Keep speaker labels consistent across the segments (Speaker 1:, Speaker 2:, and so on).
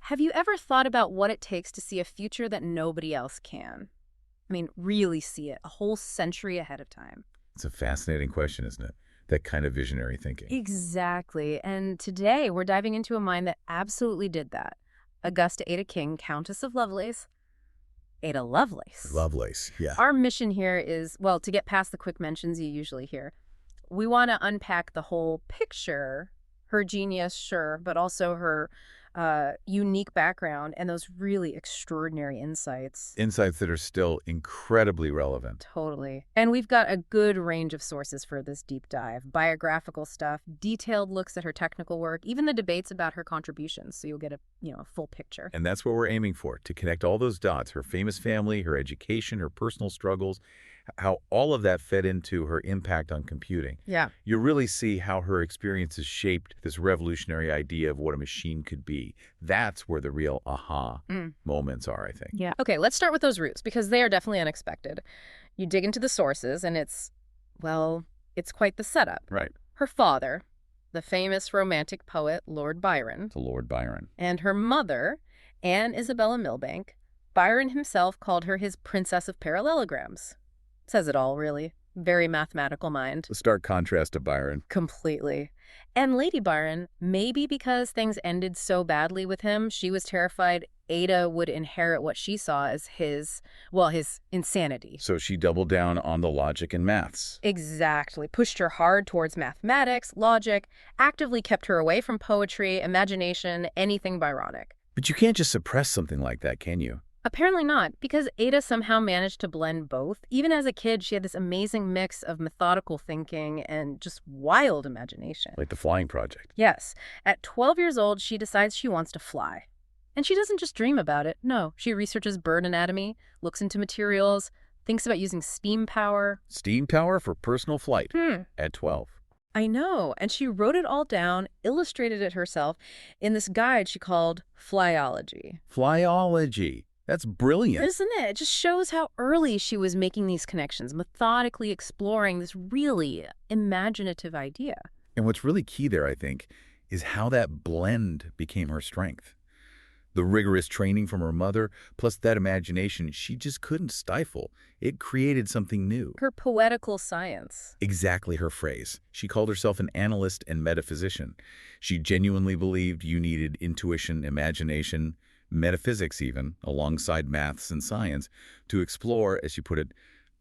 Speaker 1: Have you ever thought about what it takes to see a future that nobody else can? I mean, really see it a whole century ahead of time.
Speaker 2: It's a fascinating question, isn't it? That kind of visionary thinking.
Speaker 1: Exactly. And today we're diving into a mind that absolutely did that. Augusta Ada King, Countess of Lovelace. Ada Lovelace.
Speaker 2: Lovelace, yeah.
Speaker 1: Our mission here is, well, to get past the quick mentions you usually hear. We want to unpack the whole picture, her genius, sure, but also her unique background and those really extraordinary insights.
Speaker 2: Insights that are still incredibly relevant.
Speaker 1: Totally. And we've got a good range of sources for this deep dive. Biographical stuff, detailed looks at her technical work, even the debates about her contributions, so you'll get a full picture.
Speaker 2: And that's what we're aiming for, to connect all those dots, her famous family, her education, her personal struggles, how all of that fed into her impact on computing.
Speaker 1: Yeah.
Speaker 2: You really see how her experiences shaped this revolutionary idea of what a machine could be. That's where the real aha moments are, I think.
Speaker 1: Yeah. Okay, let's start with those roots, because they are definitely unexpected. You dig into the sources, and it's quite the setup.
Speaker 2: Right.
Speaker 1: Her father, the famous romantic poet Lord Byron.
Speaker 2: To Lord Byron.
Speaker 1: And her mother, Anne Isabella Milbank. Byron himself called her his Princess of Parallelograms. Says it all, really. Very mathematical mind.
Speaker 2: A stark contrast to Byron.
Speaker 1: Completely. And Lady Byron, maybe because things ended so badly with him, she was terrified Ada would inherit what she saw as his insanity.
Speaker 2: So she doubled down on the logic and maths.
Speaker 1: Exactly. Pushed her hard towards mathematics, logic, actively kept her away from poetry, imagination, anything Byronic.
Speaker 2: But you can't just suppress something like that, can you?
Speaker 1: Apparently not, because Ada somehow managed to blend both. Even as a kid, she had this amazing mix of methodical thinking and just wild imagination.
Speaker 2: Like the flying project.
Speaker 1: Yes. At 12 years old, she decides she wants to fly. And she doesn't just dream about it. No, she researches bird anatomy, looks into materials, thinks about using steam power.
Speaker 2: Steam power for personal flight at 12.
Speaker 1: I know. And she wrote it all down, illustrated it herself in this guide she called Flyology.
Speaker 2: Flyology. That's brilliant.
Speaker 1: Isn't it? It just shows how early she was making these connections, methodically exploring this really imaginative idea.
Speaker 2: And what's really key there, I think, is how that blend became her strength. The rigorous training from her mother, plus that imagination she just couldn't stifle. It created something new.
Speaker 1: Her poetical science.
Speaker 2: Exactly her phrase. She called herself an analyst and metaphysician. She genuinely believed you needed intuition, imagination, metaphysics even, alongside maths and science, to explore, as she put it,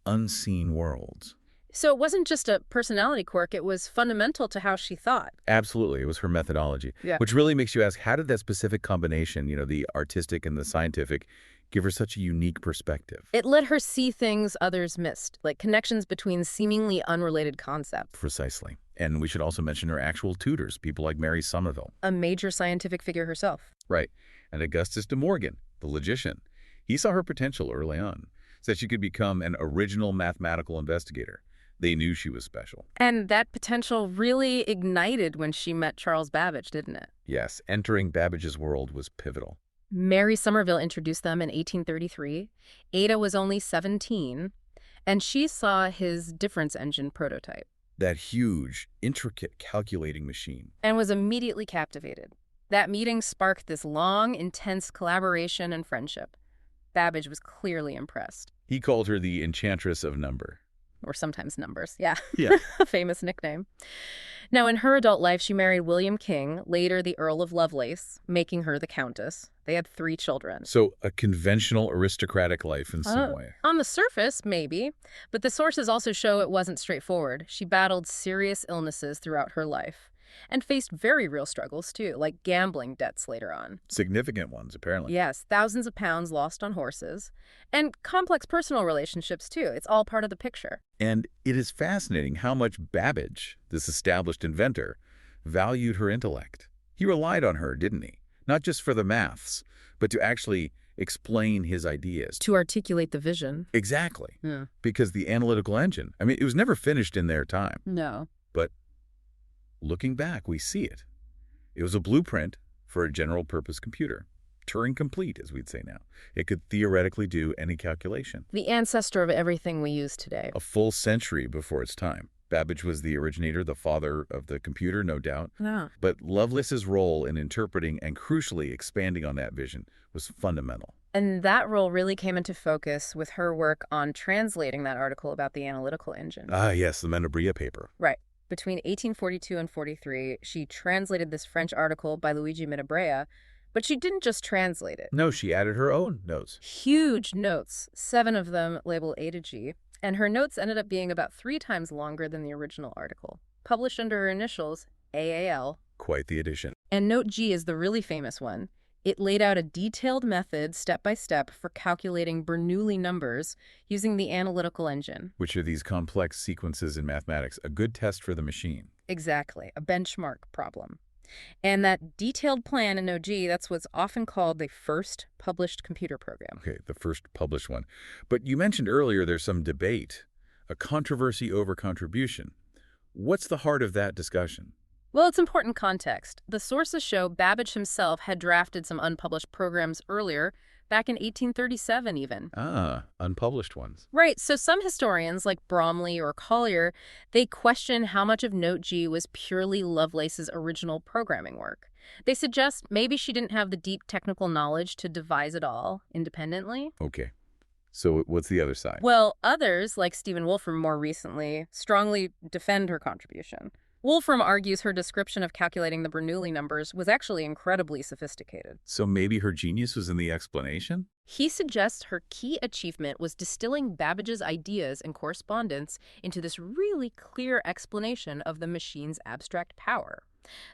Speaker 2: unseen worlds.
Speaker 1: So it wasn't just a personality quirk, it was fundamental to how she thought.
Speaker 2: Absolutely. It was her methodology.
Speaker 1: Yeah.
Speaker 2: Which really makes you ask, how did that specific combination, the artistic and the scientific, give her such a unique perspective?
Speaker 1: It let her see things others missed, like connections between seemingly unrelated concepts.
Speaker 2: Precisely. And we should also mention her actual tutors, people like Mary Somerville.
Speaker 1: A major scientific figure herself.
Speaker 2: Right. And Augustus de Morgan, the logician. He saw her potential early on, said she could become an original mathematical investigator. They knew she was special.
Speaker 1: And that potential really ignited when she met Charles Babbage, didn't it?
Speaker 2: Yes, entering Babbage's world was pivotal.
Speaker 1: Mary Somerville introduced them in 1833. Ada was only 17, and she saw his difference engine prototype.
Speaker 2: That huge, intricate calculating machine.
Speaker 1: And was immediately captivated. That meeting sparked this long, intense collaboration and friendship. Babbage was clearly impressed.
Speaker 2: He called her the Enchantress of Number.
Speaker 1: Or sometimes numbers, yeah.
Speaker 2: Yeah.
Speaker 1: A famous nickname. Now, in her adult life, she married William King, later the Earl of Lovelace, making her the Countess. They had 3 children.
Speaker 2: So a conventional aristocratic life in some way.
Speaker 1: On the surface, maybe. But the sources also show it wasn't straightforward. She battled serious illnesses throughout her life. And faced very real struggles, too, like gambling debts later on.
Speaker 2: Significant ones, apparently.
Speaker 1: Yes, thousands of pounds lost on horses. And complex personal relationships, too. It's all part of the picture.
Speaker 2: And it is fascinating how much Babbage, this established inventor, valued her intellect. He relied on her, didn't he? Not just for the maths, but to actually explain his ideas.
Speaker 1: To articulate the vision.
Speaker 2: Exactly.
Speaker 1: Yeah.
Speaker 2: Because the analytical engine, it was never finished in their time.
Speaker 1: No.
Speaker 2: But looking back, we see it. It was a blueprint for a general-purpose computer. Turing complete, as we'd say now. It could theoretically do any calculation.
Speaker 1: The ancestor of everything we use today.
Speaker 2: A full century before its time. Babbage was the originator, the father of the computer, no doubt.
Speaker 1: Yeah.
Speaker 2: But Lovelace's role in interpreting and crucially expanding on that vision was fundamental.
Speaker 1: And that role really came into focus with her work on translating that article about the analytical engine.
Speaker 2: Ah, yes, the Menabrea paper.
Speaker 1: Right. Between 1842 and 43, she translated this French article by Luigi Menabrea, but she didn't just translate it.
Speaker 2: No, she added her own notes.
Speaker 1: Huge notes, 7 of them labeled A to G, and her notes ended up being about 3 times longer than the original article, published under her initials, AAL.
Speaker 2: Quite the addition.
Speaker 1: And Note G is the really famous one. It laid out a detailed method, step by step, for calculating Bernoulli numbers using the analytical engine.
Speaker 2: Which are these complex sequences in mathematics, a good test for the machine.
Speaker 1: Exactly, a benchmark problem. And that detailed plan in Note G, that's what's often called the first published computer program.
Speaker 2: Okay, the first published one. But you mentioned earlier there's some debate, a controversy over contribution. What's the heart of that discussion?
Speaker 1: Well, it's important context. The sources show Babbage himself had drafted some unpublished programs earlier, back in 1837 even.
Speaker 2: Ah, unpublished ones.
Speaker 1: Right, so some historians, like Bromley or Collier, they question how much of Note G was purely Lovelace's original programming work. They suggest maybe she didn't have the deep technical knowledge to devise it all independently.
Speaker 2: Okay. So what's the other side?
Speaker 1: Well, others, like Stephen Wolfram more recently, strongly defend her contribution. Wolfram argues her description of calculating the Bernoulli numbers was actually incredibly sophisticated.
Speaker 2: So maybe her genius was in the explanation?
Speaker 1: He suggests her key achievement was distilling Babbage's ideas and correspondence into this really clear explanation of the machine's abstract power,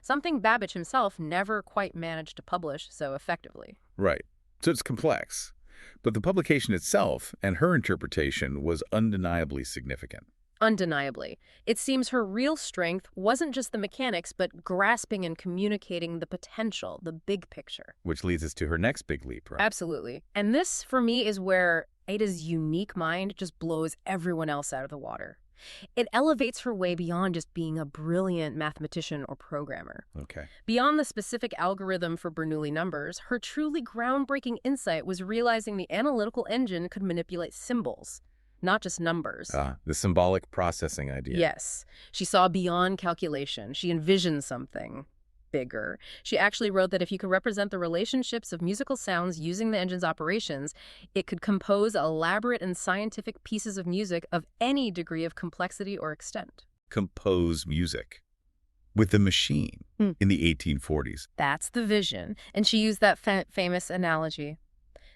Speaker 1: something Babbage himself never quite managed to publish so effectively.
Speaker 2: Right. So it's complex. But the publication itself and her interpretation was undeniably significant.
Speaker 1: Undeniably. It seems her real strength wasn't just the mechanics, but grasping and communicating the potential, the big picture.
Speaker 2: Which leads us to her next big leap, right?
Speaker 1: Absolutely. And this, for me, is where Ada's unique mind just blows everyone else out of the water. It elevates her way beyond just being a brilliant mathematician or programmer.
Speaker 2: Okay.
Speaker 1: Beyond the specific algorithm for Bernoulli numbers, her truly groundbreaking insight was realizing the analytical engine could manipulate symbols, not just numbers.
Speaker 2: The symbolic processing idea.
Speaker 1: Yes. She saw beyond calculation. She envisioned something bigger. She actually wrote that if you could represent the relationships of musical sounds using the engine's operations, it could compose elaborate and scientific pieces of music of any degree of complexity or extent.
Speaker 2: Compose music with the machine in the 1840s.
Speaker 1: That's the vision. And she used that famous analogy.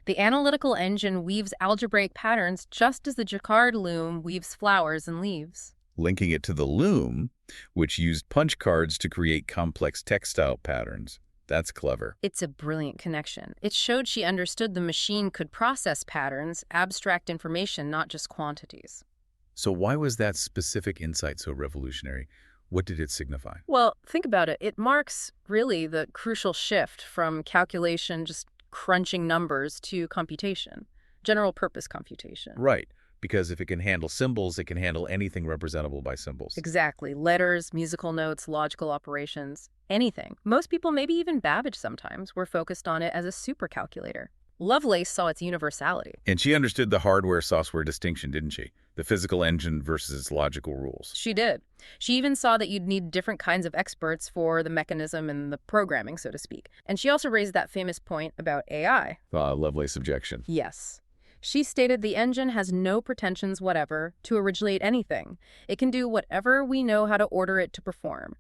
Speaker 1: The analytical engine weaves algebraic patterns just as the jacquard loom weaves flowers and leaves.
Speaker 2: Linking it to the loom, which used punch cards to create complex textile patterns. That's clever.
Speaker 1: It's a brilliant connection. It showed she understood the machine could process patterns, abstract information, not just quantities.
Speaker 2: So why was that specific insight so revolutionary? What did it signify?
Speaker 1: Well, think about it. It marks really the crucial shift from calculation, just crunching numbers, to computation, general purpose computation.
Speaker 2: Right, because if it can handle symbols, it can handle anything representable by symbols.
Speaker 1: Exactly. Letters, musical notes, logical operations, anything. Most people, maybe even Babbage sometimes, were focused on it as a supercalculator. Lovelace saw its universality.
Speaker 2: And she understood the hardware-software distinction, didn't she? The physical engine versus its logical rules.
Speaker 1: She did. She even saw that you'd need different kinds of experts for the mechanism and the programming, so to speak. And she also raised that famous point about AI.
Speaker 2: Lovelace objection.
Speaker 1: Yes. She stated the engine has no pretensions whatever to originate anything. It can do whatever we know how to order it to perform.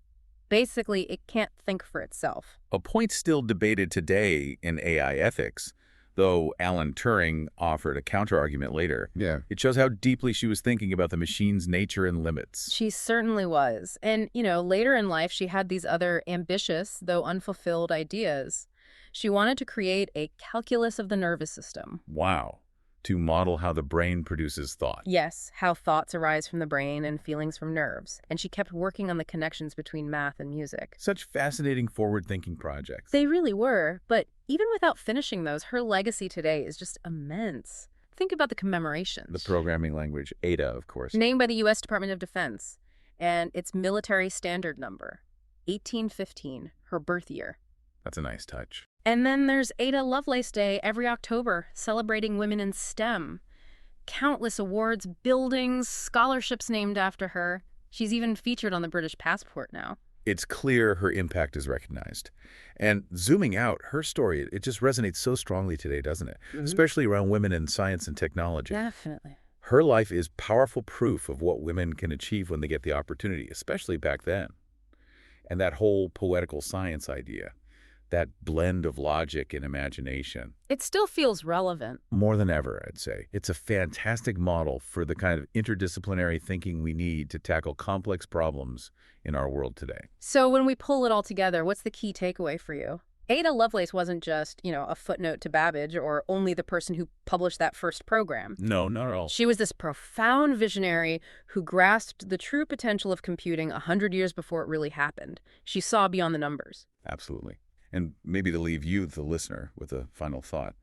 Speaker 1: Basically, it can't think for itself.
Speaker 2: A point still debated today in AI ethics, though Alan Turing offered a counterargument later.
Speaker 3: Yeah.
Speaker 2: It shows how deeply she was thinking about the machine's nature and limits.
Speaker 1: She certainly was. And, later in life, she had these other ambitious, though unfulfilled ideas. She wanted to create a calculus of the nervous system.
Speaker 2: Wow. To model how the brain produces thought.
Speaker 1: Yes, how thoughts arise from the brain and feelings from nerves. And she kept working on the connections between math and music.
Speaker 2: Such fascinating forward-thinking projects.
Speaker 1: They really were, but even without finishing those, her legacy today is just immense. Think about the commemorations.
Speaker 2: The programming language, Ada, of course.
Speaker 1: Named by the U.S. Department of Defense, and its military standard number, 1815, her birth year.
Speaker 2: That's a nice touch.
Speaker 1: And then there's Ada Lovelace Day every October, celebrating women in STEM. Countless awards, buildings, scholarships named after her. She's even featured on the British passport now.
Speaker 2: It's clear her impact is recognized. And zooming out, her story, it just resonates so strongly today, doesn't it? Especially around women in science and technology.
Speaker 1: Definitely.
Speaker 2: Her life is powerful proof of what women can achieve when they get the opportunity, especially back then. And that whole poetical science idea, that blend of logic and imagination.
Speaker 1: It still feels relevant.
Speaker 2: More than ever, I'd say. It's a fantastic model for the kind of interdisciplinary thinking we need to tackle complex problems in our world today.
Speaker 1: So when we pull it all together, what's the key takeaway for you? Ada Lovelace wasn't just, a footnote to Babbage or only the person who published that first program.
Speaker 2: No, not at all.
Speaker 1: She was this profound visionary who grasped the true potential of computing 100 years before it really happened. She saw beyond the numbers.
Speaker 2: Absolutely. And maybe to leave you, the listener, with a final thought.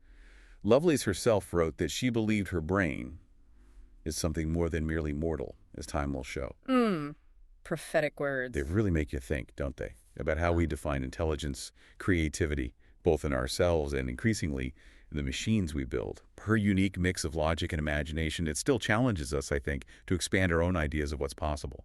Speaker 2: Lovelace herself wrote that she believed her brain is something more than merely mortal, as time will show.
Speaker 1: Prophetic words.
Speaker 2: They really make you think, don't they, about how we define intelligence, creativity, both in ourselves and increasingly in the machines we build. Her unique mix of logic and imagination, it still challenges us, I think, to expand our own ideas of what's possible.